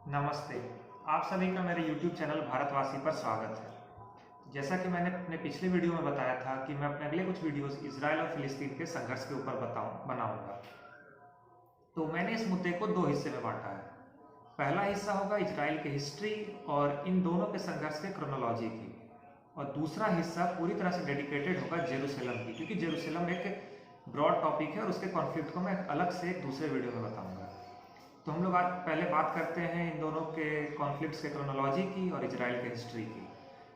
नमस्ते। आप सभी का मेरे YouTube चैनल भारतवासी पर स्वागत है। जैसा कि मैंने अपने पिछले वीडियो में बताया था कि मैं अपने अगले कुछ वीडियोस इजराइल और फिलिस्तीन के संघर्ष के ऊपर बनाऊंगा। तो मैंने इस मुद्दे को दो हिस्से में बांटा है। पहला हिस्सा होगा इजराइल के हिस्ट्री और इन दोनों के संघर्ष के क्रोनोलॉजी की, और दूसरा हिस्सा पूरी तरह से डेडिकेटेड होगा जेरूसलम की, क्योंकि जेरूसलम एक ब्रॉड टॉपिक है और उसके कॉन्फ्लिक्ट को मैं अलग से एक दूसरे वीडियो में बताऊंगा। तो हम लोग आज पहले बात करते हैं इन दोनों के कॉन्फ्लिक्ट्स के क्रोनोलॉजी की और इजराइल के हिस्ट्री की।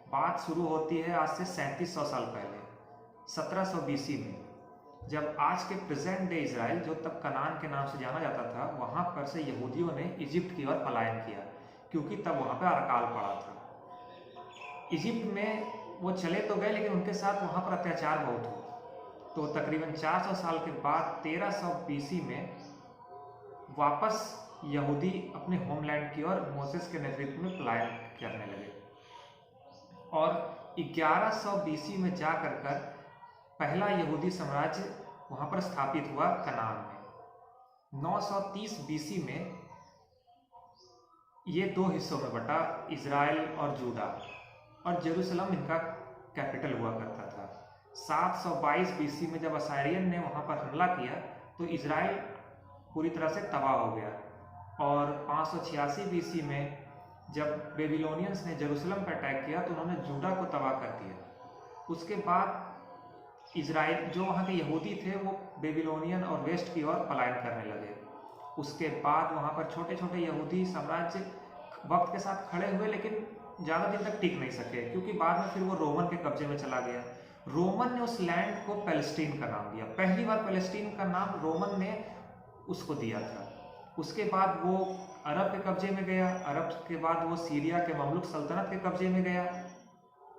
बात शुरू होती है आज से 3700 साल पहले, 1700 BC में, जब आज के प्रेजेंट डे इजराइल, जो तब कनान के नाम से जाना जाता था, वहाँ पर से यहूदियों ने इजिप्ट की ओर पलायन किया, क्योंकि तब वहाँ पर अकाल पड़ा था। इजिप्ट में वो चले तो गए, लेकिन उनके साथ वहाँ पर अत्याचार बहुत हुआ। तो तकरीबन 400 साल के बाद 1300 BC में वापस यहूदी अपने होमलैंड की ओर मोसेस के नेतृत्व में पलायन करने लगे, और 1100 BC में जाकर पहला यहूदी साम्राज्य वहां पर स्थापित हुआ कनान में। 930 BC में ये दो हिस्सों में बटा, इजराइल और जूदा, और जेरूसलम इनका कैपिटल हुआ करता था। 722 BC में जब असारियन ने वहां पर हमला किया तो इजराइल पूरी तरह से तबाह हो गया, और 586 BC में जब बेबीलोनियंस ने जेरूसलम पर अटैक किया तो उन्होंने जूडा को तबाह कर दिया। उसके बाद इजराइल, जो वहाँ के यहूदी थे, वो बेबीलोनियन और वेस्ट की ओर पलायन करने लगे। उसके बाद वहाँ पर छोटे छोटे यहूदी साम्राज्य वक्त के साथ खड़े हुए, लेकिन ज़्यादा दिन तक टिक नहीं सके, क्योंकि बाद में फिर वो रोमन के कब्जे में चला गया। रोमन ने उस लैंड को पैलेस्टीन का नाम दिया। पहली बार पैलेस्टीन का नाम रोमन ने उसको दिया था। उसके बाद वो अरब के कब्जे में गया, अरब के बाद वो सीरिया के ममलुक सल्तनत के कब्जे में गया,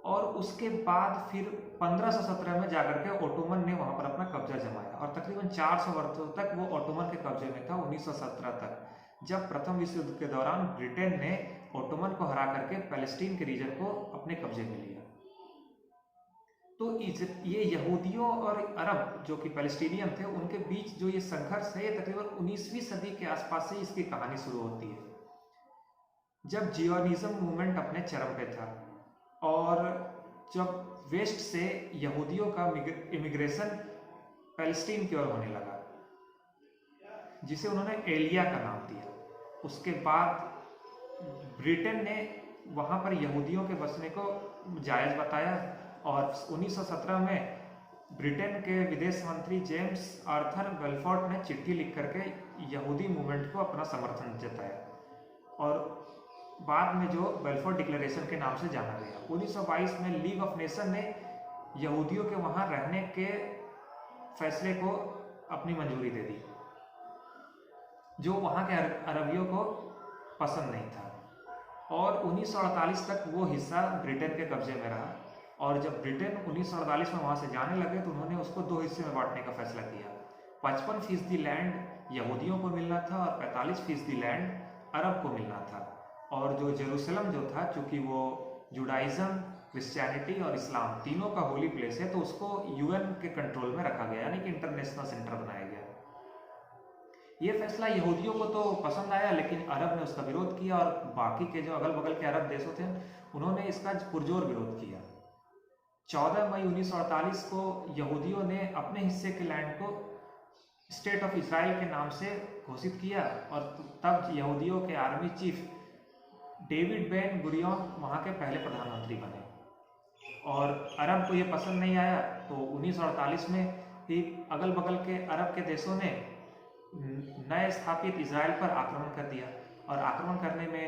और उसके बाद फिर 1517 में जाकर के ओटोमन ने वहां पर अपना कब्जा जमाया, और तकरीबन 400 वर्षों तक वो ओटोमन के कब्जे में था। 1917 तक, जब प्रथम विश्व युद्ध के दौरान ब्रिटेन ने ओटोमन को हरा करके पैलेस्टीन के रीजन को अपने कब्जे में लिया। तो ये यहूदियों और अरब, जो कि पैलेस्टीनियन थे, उनके बीच जो ये संघर्ष है, ये तकरीबन 19वीं सदी के आसपास से इसकी कहानी शुरू होती है, जब जियोनिज्म मूवमेंट अपने चरम पे था, और जब वेस्ट से यहूदियों का इमिग्रेशन पैलेस्टीन की ओर होने लगा, जिसे उन्होंने एलिया का नाम दिया। उसके बाद ब्रिटेन ने वहाँ पर यहूदियों के बसने को जायज़ बताया, और 1917 में ब्रिटेन के विदेश मंत्री जेम्स आर्थर बेलफोर्ट ने चिट्ठी लिख करके यहूदी मूवमेंट को अपना समर्थन जताया, और बाद में जो बेलफोर्ट डिक्लेरेशन के नाम से जाना गया। 1922 में लीग ऑफ नेशन ने यहूदियों के वहाँ रहने के फैसले को अपनी मंजूरी दे दी, जो वहाँ के अरबियों को पसंद नहीं था, और 1948 तक वो हिस्सा ब्रिटेन के कब्जे में रहा। और जब ब्रिटेन 1948 में वहाँ से जाने लगे तो उन्होंने उसको दो हिस्से में बांटने का फैसला किया। 55% लैंड यहूदियों को मिलना था और 45% लैंड अरब को मिलना था। और जो जेरूसलम जो था, चूँकि वो जुडाइज़म, क्रिश्चियनिटी और इस्लाम तीनों का होली प्लेस है, तो उसको UN के कंट्रोल में रखा गया, यानी कि इंटरनेशनल सेंटर बनाया गया। ये फैसला यहूदियों को तो पसंद आया, लेकिन अरब ने उसका विरोध किया, और बाकी के जो अगल बगल के अरब देशों थे उन्होंने इसका पुरजोर विरोध किया। 14 मई 1948 को यहूदियों ने अपने हिस्से के लैंड को स्टेट ऑफ इजराइल के नाम से घोषित किया, और तब यहूदियों के army chief David Ben Gurion वहाँ के पहले प्रधानमंत्री बने। और अरब को ये पसंद नहीं आया, तो 1948 में ही अगल बगल के अरब के देशों ने नए स्थापित इजराइल पर आक्रमण कर दिया, और आक्रमण करने में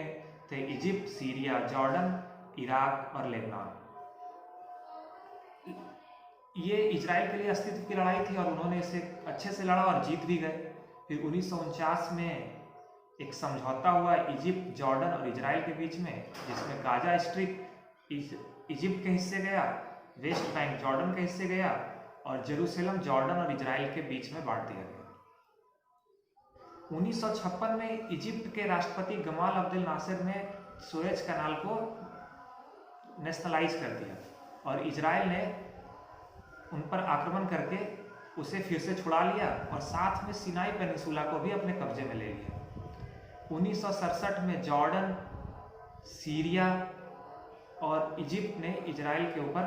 थे इजिप्ट, सीरिया, जॉर्डन, इराक और लेबनान। ये इजराइल के लिए अस्तित्व की लड़ाई थी, और उन्होंने इसे अच्छे से लड़ा और जीत भी गए। फिर 1949 में एक समझौता हुआ इजिप्ट, जॉर्डन और इजराइल के बीच में, जिसमें गाजा स्ट्रिप इजिप्ट के हिस्से गया, वेस्ट बैंक जॉर्डन के हिस्से गया, और जेरूसलम जॉर्डन और इजराइल के बीच में बांट दिया गया। 1956 में इजिप्ट के राष्ट्रपति गमाल अब्देल नासिर ने सुएज कैनाल को नेशनलाइज कर दिया, और इजराइल ने उन पर आक्रमण करके उसे फिर से छुड़ा लिया और साथ में सिनाई पेनिनसुला को भी अपने कब्जे में ले लिया। 1967 में जॉर्डन, सीरिया और इजिप्ट ने इजराइल के ऊपर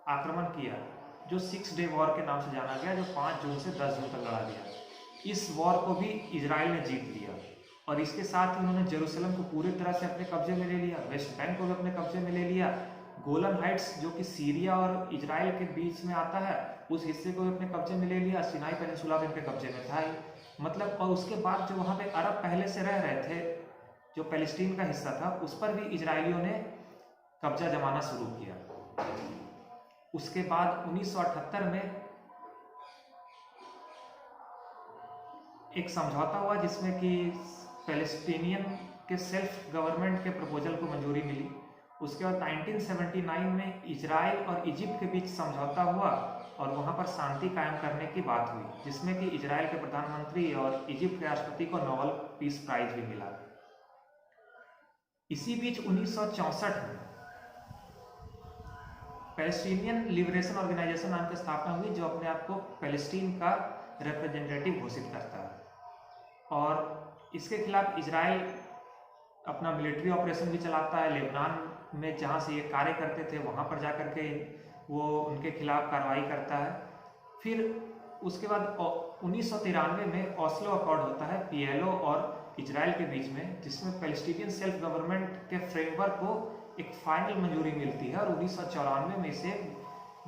आक्रमण किया, जो 6 डे वॉर के नाम से जाना गया, जो 5 जून से 10 जून तक लड़ा गया। इस वॉर को भी इजराइल ने जीत लिया और इसके साथ ही उन्होंने जेरूसलम को पूरी तरह से अपने कब्जे में ले लिया, वेस्ट बैंक को भी अपने कब्जे में ले लिया, गोलन हाइट्स जो कि सीरिया और इजराइल के बीच में आता है उस हिस्से को भी अपने कब्जे में ले लिया, सिनाई पेनिनसुला भी इनके कब्जे में था ही मतलब। और उसके बाद जो वहाँ पे अरब पहले से रह रहे थे, जो पैलेस्टीन का हिस्सा था, उस पर भी इजरायलियों ने कब्जा जमाना शुरू किया। उसके बाद 1978 में एक समझौता हुआ जिसमें कि पैलेस्टीनियन के सेल्फ गवर्नमेंट के प्रपोजल को मंजूरी मिली। उसके बाद 1979 में इजराइल और इजिप्ट के बीच समझौता हुआ और वहां पर शांति कायम करने की बात हुई, जिसमें कि इजराइल के प्रधानमंत्री और इजिप्ट के राष्ट्रपति को नोबेल पीस प्राइज भी मिला। इसी बीच 1964 में पैलेस्टीनियन लिबरेशन ऑर्गेनाइजेशन नाम की स्थापना हुई, जो अपने आप को पैलेस्टीन का रिप्रेजेंटेटिव घोषित करता है। और इसके खिलाफ इजराइल अपना मिलिट्री ऑपरेशन भी चलाता है। लेबनान में जहाँ से ये कार्य करते थे वहाँ पर जा करके वो उनके खिलाफ कार्रवाई करता है। फिर उसके बाद 1993 में ओस्लो अकॉर्ड होता है पीएलओ और इजराइल के बीच में, जिसमें पैलेस्टीनियन सेल्फ गवर्नमेंट के फ्रेमवर्क को एक फाइनल मंजूरी मिलती है और 1994 में इसे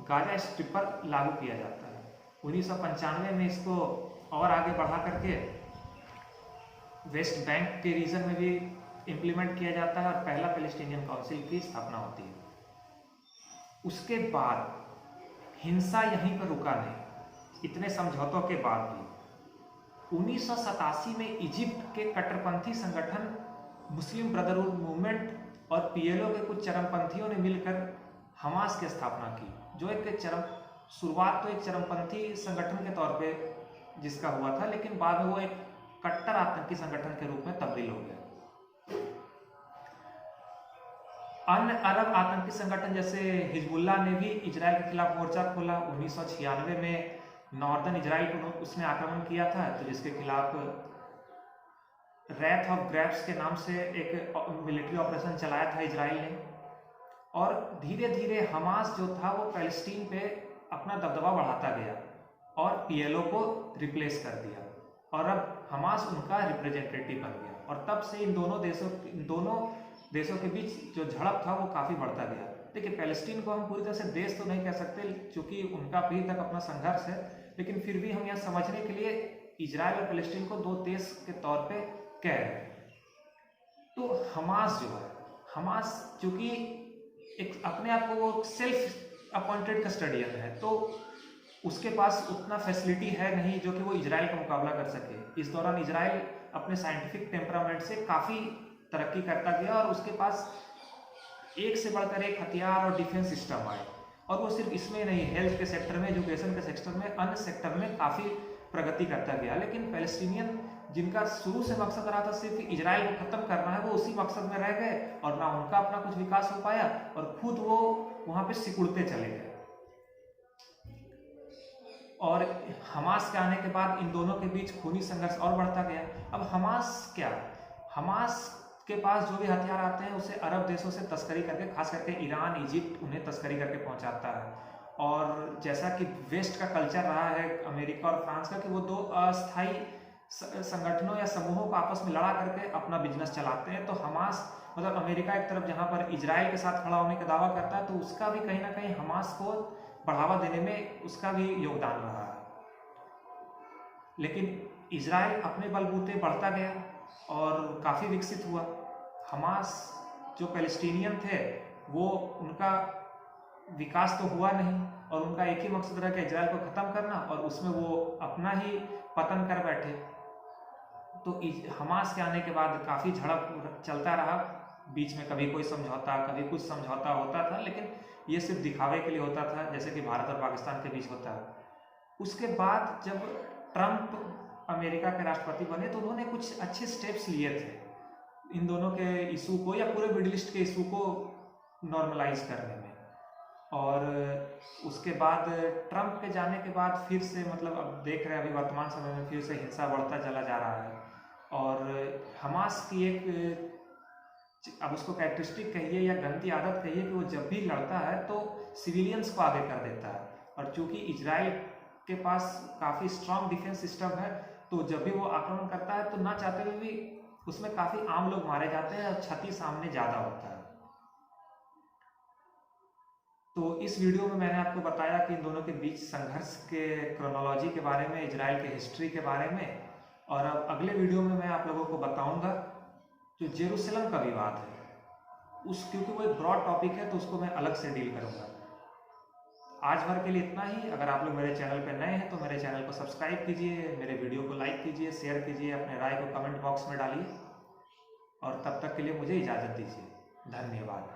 गाजा स्ट्रिप पर लागू किया जाता है। 1995 में इसको और आगे बढ़ा करके वेस्ट बैंक के रीजन में भी इम्प्लीमेंट किया जाता है और पहला पैलेस्टीनियन काउंसिल की स्थापना होती है। उसके बाद हिंसा यहीं पर रुका नहीं, इतने समझौतों के बाद भी 1987 में इजिप्ट के कट्टरपंथी संगठन मुस्लिम ब्रदरहुड मूवमेंट और पीएलओ के कुछ चरमपंथियों ने मिलकर हमास की स्थापना की, जो एक शुरुआत तो एक चरमपंथी संगठन के तौर पे जिसका हुआ था, लेकिन बाद में वो एक कट्टर आतंकी संगठन के रूप में तब्दील हो गया। अन्य अरब आतंकी संगठन जैसे हिजबुल्लाह ने भी इजराइल के खिलाफ मोर्चा खोला। 1996 में नॉर्दर्न इजराइल को उसने आक्रमण किया था, तो जिसके खिलाफ रैथ ऑफ ग्रैब्स के नाम से एक मिलिट्री ऑपरेशन चलाया था इजराइल ने। और धीरे धीरे हमास जो था वो पैलेस्टीन पे अपना दबदबा बढ़ाता गया और पीएलओ को रिप्लेस कर दिया और अब हमास उनका रिप्रेजेंटेटिव बन गया। और तब से इन दोनों देशों के बीच जो झड़प था वो काफ़ी बढ़ता गया। देखिए, पैलेस्टीन को हम पूरी तरह से देश तो नहीं कह सकते क्योंकि उनका अभी तक अपना संघर्ष है, लेकिन फिर भी हम यह समझने के लिए इजराइल और पैलेस्टीन को दो देश के तौर पे कह रहे हैं। तो हमास जो है, हमास चूंकि एक अपने आप को वो सेल्फ अपॉइंटेड कस्टडियन है, तो उसके पास उतना फैसिलिटी है नहीं जो कि वो इजराइल का मुकाबला कर सके। इस दौरान इजराइल अपने साइंटिफिक टेम्परामेंट से काफ़ी तरक्की करता गया और उसके पास एक से बढ़कर एक हथियार और डिफेंस सिस्टम आए। और वो सिर्फ इसमें नहीं, हेल्थ के सेक्टर में, एजुकेशन के सेक्टर में, अन्य सेक्टर में काफ़ी प्रगति करता गया। लेकिन पैलेस्टीनियन जिनका शुरू से मकसद रहा था सिर्फ इजराइल को खत्म करना है, वो उसी मकसद में रह गए और ना उनका अपना कुछ विकास हो पाया और खुद वो वहाँ पे सिकुड़ते चले गए। और हमास के आने के बाद इन दोनों के बीच खूनी संघर्ष और बढ़ता गया। अब हमास क्या, हमास के पास जो भी हथियार आते हैं उसे अरब देशों से तस्करी करके, खास करके ईरान, इजिप्ट उन्हें तस्करी करके पहुंचाता है। और जैसा कि वेस्ट का कल्चर रहा है, अमेरिका और फ्रांस का, कि वो दो अस्थायी संगठनों या समूहों को आपस में लड़ा करके अपना बिजनेस चलाते हैं। तो हमास मतलब अमेरिका एक तरफ जहां पर इजराइल के साथ खड़ा होने का दावा करता है, तो उसका भी कहीं ना कहीं हमास को बढ़ावा देने में उसका भी योगदान रहा है। लेकिन इजराइल अपने बलबूते बढ़ता गया और काफ़ी विकसित हुआ। हमास जो पैलेस्टीनियन थे वो उनका विकास तो हुआ नहीं और उनका एक ही मकसद रहा कि इजराइल को ख़त्म करना, और उसमें वो अपना ही पतन कर बैठे। तो हमास के आने के बाद काफ़ी झड़प चलता रहा, बीच में कभी कोई समझौता, कभी कुछ समझौता होता था, लेकिन ये सिर्फ दिखावे के लिए होता था, जैसे कि भारत और पाकिस्तान के बीच होता है। उसके बाद जब ट्रंप अमेरिका के राष्ट्रपति बने तो उन्होंने कुछ अच्छे स्टेप्स लिए थे इन दोनों के इशू को या पूरे मिडिल ईस्ट के इशू को नॉर्मलाइज करने में। और उसके बाद ट्रंप के जाने के बाद फिर से मतलब अब देख रहे हैं अभी वर्तमान समय में फिर से हिंसा बढ़ता चला जा रहा है। और हमास की एक, अब उसको कैरेक्टरिस्टिक कहिए या गंदी आदत कहिए, कि वो जब भी लड़ता है तो सिविलियंस को आगे कर देता है। और चूंकि इजराइल के पास काफ़ी स्ट्रांग डिफेंस सिस्टम है, तो जब भी वो आक्रमण करता है तो ना चाहते हुए भी उसमें काफ़ी आम लोग मारे जाते हैं और क्षति सामने ज़्यादा होता है। तो इस वीडियो में मैंने आपको बताया कि इन दोनों के बीच संघर्ष के क्रोनोलॉजी के बारे में, इजराइल के हिस्ट्री के बारे में। और अब अगले वीडियो में मैं आप लोगों को बताऊंगा जो जेरूसलम का विवाद है, क्योंकि वो एक ब्रॉड टॉपिक है तो उसको मैं अलग से डील करूंगा। आज भर के लिए इतना ही। अगर आप लोग मेरे चैनल पर नए हैं तो मेरे चैनल को सब्सक्राइब कीजिए, मेरे वीडियो को लाइक कीजिए, शेयर कीजिए, अपने राय को कमेंट बॉक्स में डालिए। और तब तक के लिए मुझे इजाज़त दीजिए। धन्यवाद।